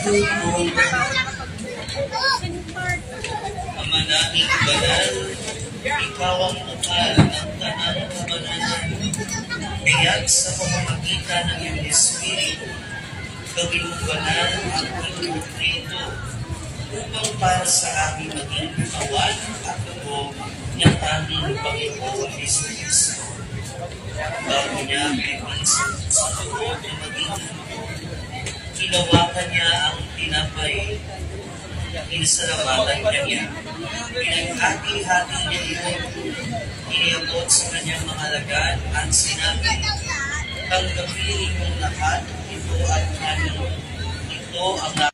Ama naming banal, ikaw ang bukal ng tanang kabanalan. Kaya't sa pamamagitan ng iyong Espiritu, gawin mo banal ang kulong nito upang para sa aming maging katawan at loob ng aming Panginoon Jesucristo. Bago niya pinagpinsang sa loob ng maging hinawakan niya ang tinapay, pinasalamatan niya, pinaghati-hati niya iyon, iniabot sa kanyang mga alagad at sinabi, tanggapin mong lahat, ito at namin, ito ang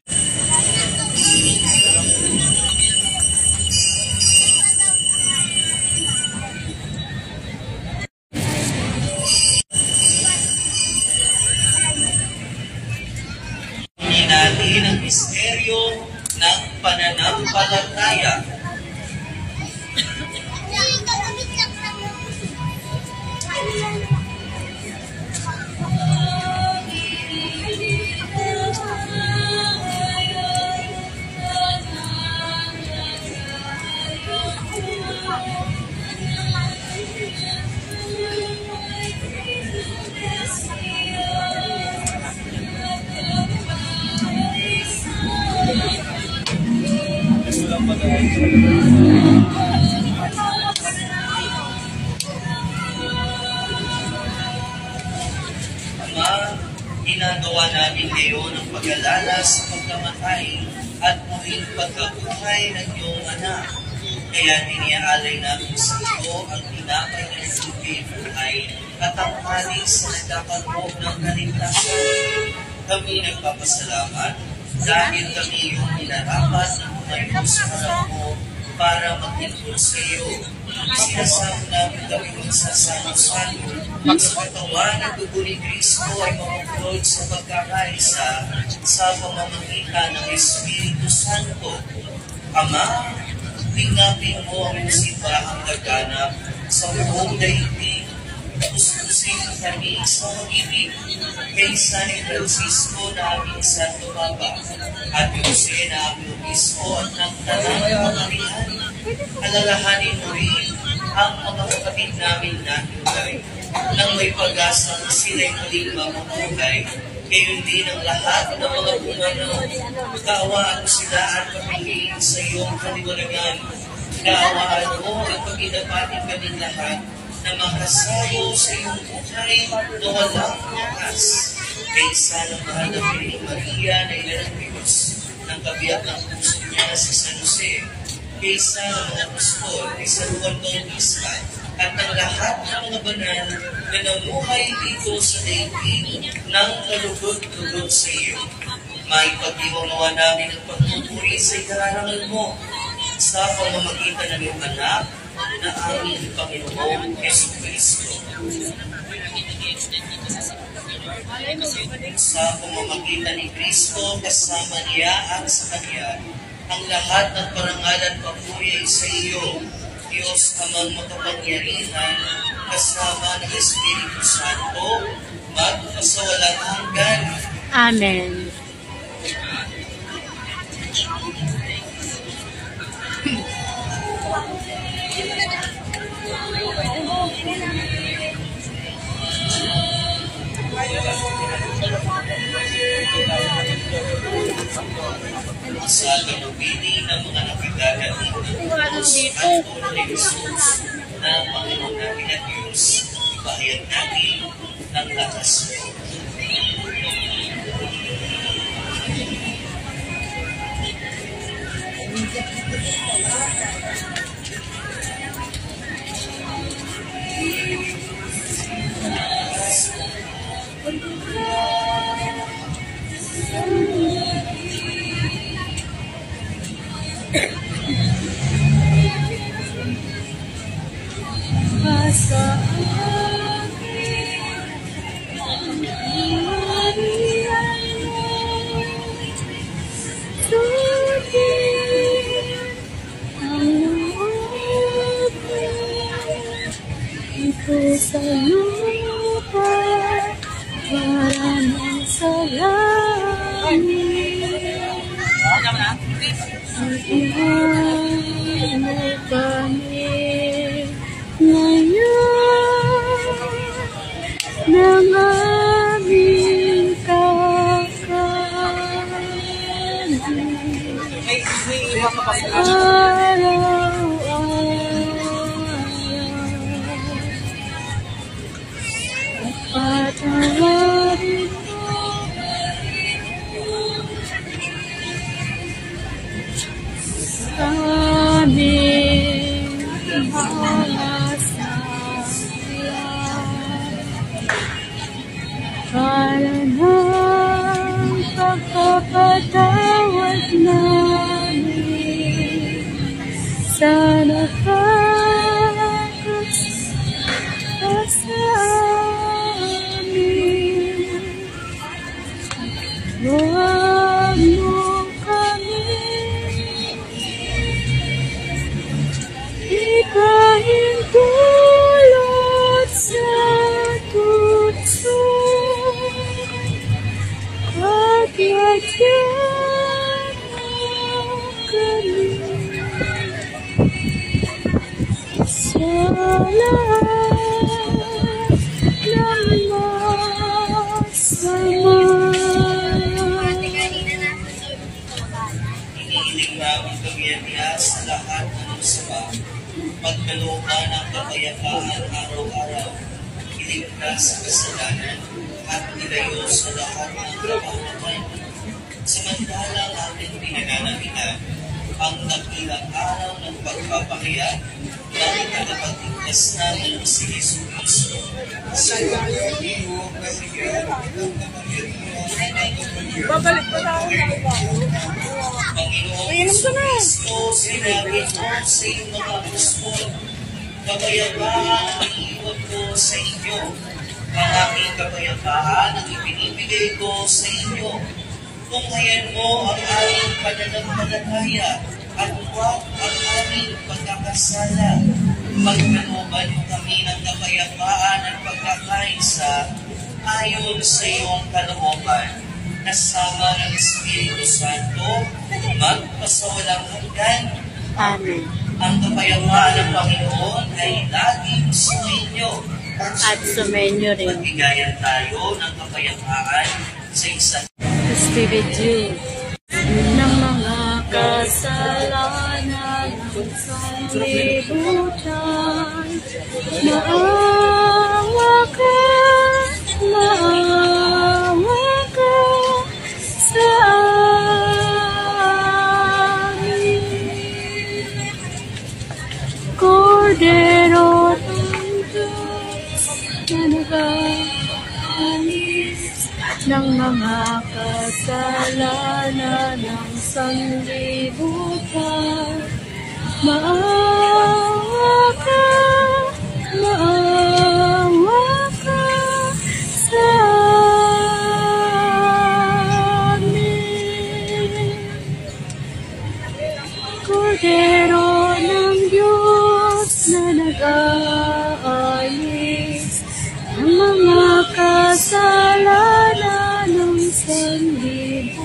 natin ang misteryo ng pananampalataya. Ama, ginagawa namin ngayon ang pag-alala sa pagkamatay at muling pagkabuhay ng iyong anak. Kaya iniaalay namin sa iyo ang tinapay na nagbibigay buhay at ang halis na nagkakaloob ng kaligtasan. Kami nagpapasalamat dahil kami iyong inarapat na tumayo sa harap mo para magtingkol sa iyo. Sinasama namin kami magsasalo-salo sa katawan at dugo ni Kristo ay mamuklod sa pagkakaisa sa pamamagitan ng Espiritu Santo. Ama, tingapin mo ang simbahang gaganap sa buong daigdig. Gustusin kami sa pag-ibig kay San Francisco na aming Santo Papa at Jose na aming Obispo at ng tanang pamarihan. Alalahanin mo rin ang mga kapatid namin na hulay nang may pag-asa na sila'y muling mamuhay. Gayon din ang lahat ng mga pumanaw. Kaawaan mo sila at papingin sa iyong kaliwanagan. Kaawaan mo at pag-inapatin ka din lahat na makasayo sa iyong buhay na walang wakas. Kaysa ng mahal na Piling Maria na ina ng Diyos, ng kabiyak ng puso niya si San Jose, kaysa ng mga apostol, kay San Juan Bautista, at ng lahat ng mga banal na namuhay dito sa daigdig ng kalugod-lugod sa iyo. Maipagdiwanawa namin ang pagpupuri sa ikarangal mo sa pamamagitan ng iyong anak na aming Panginoong Jesucristo. Sa pamamagitan ni Kristo, kasama niya at sa Kanya, ang lahat ng parangal at papuri sa iyo, Diyos Amang makapangyarihan, kasama ng Espiritu Santo, magpasawalang hanggan. Amen. Sa ganubili ng mga nakagagat ng Diyos at Puro ni Jesus na Panginoon natin at Diyos, ibahayag natin ng lakas mo. Sa lupa, para sa langit. Iyan mo kami ngayon ng aming kakanin. Patawarin mo aming mga sasaya para ng pagpapatawad namin sa nakakas sa amin. Huwag mo kami ipahintulot sa tukso at lagyan mo kami sa lahat ng masama. Iniiling namin kami sa lahat ng masama. Pagkalooban ng kapayapaan araw-araw, iligtas sa kasalanan at ilayo sa lahat ng kapahamakan. Samantalang ating pinananaminan ang dakilang araw ng pagpapahayag ng tagapagligtas namin si Jesu Cristo. Sa iyo kasiyan ng Babalik pa na ako. Panginoong Kristo, sinabi mo sa iyong mga apostol, kapayapaan ang iiwan ko sa inyo. Ang aking kapayapaan ang ibinibigay ko sa inyo. Tunghayan mo ang aming pananampalataya at huwag ang aming pagkakasala. Magkalooban mo kami ng kapayapaan at pagkakaisa ayon sa iyong kalooban. Kasama ng Espiritu Santo, magpasawalang hanggan. Amen. Ang kapayapaan ng Panginoon ay laging sumainyo. At sumainyo rin. Magbigayan tayo ng kapayapaan sa isa't Espiritu ng mga kasalanan sa libutan. Maawa ka sa amin. Kordero ng Diyos na nag-aalis ng mga kasalanan ng sanlibutan. Maawa ka sa amin. Kordero ng Diyos na nag-aalis ng mga kasalanan ng sanlibutan.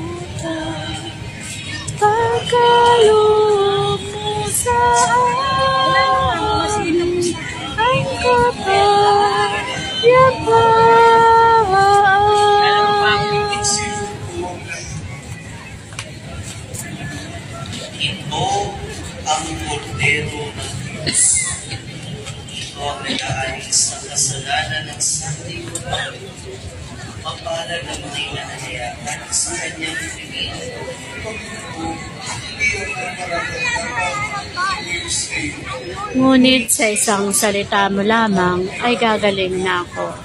Pagkaloob mo sa amin ang kapayapaan. Ito ang kordero ng Diyos. Ito ang nag-aalis sa kasalanan ng sanlibutan. Mapalad ang mga inaalayakan sa kanyang tingin. Ngunit sa isang salita mo lamang ay gagaling na ako.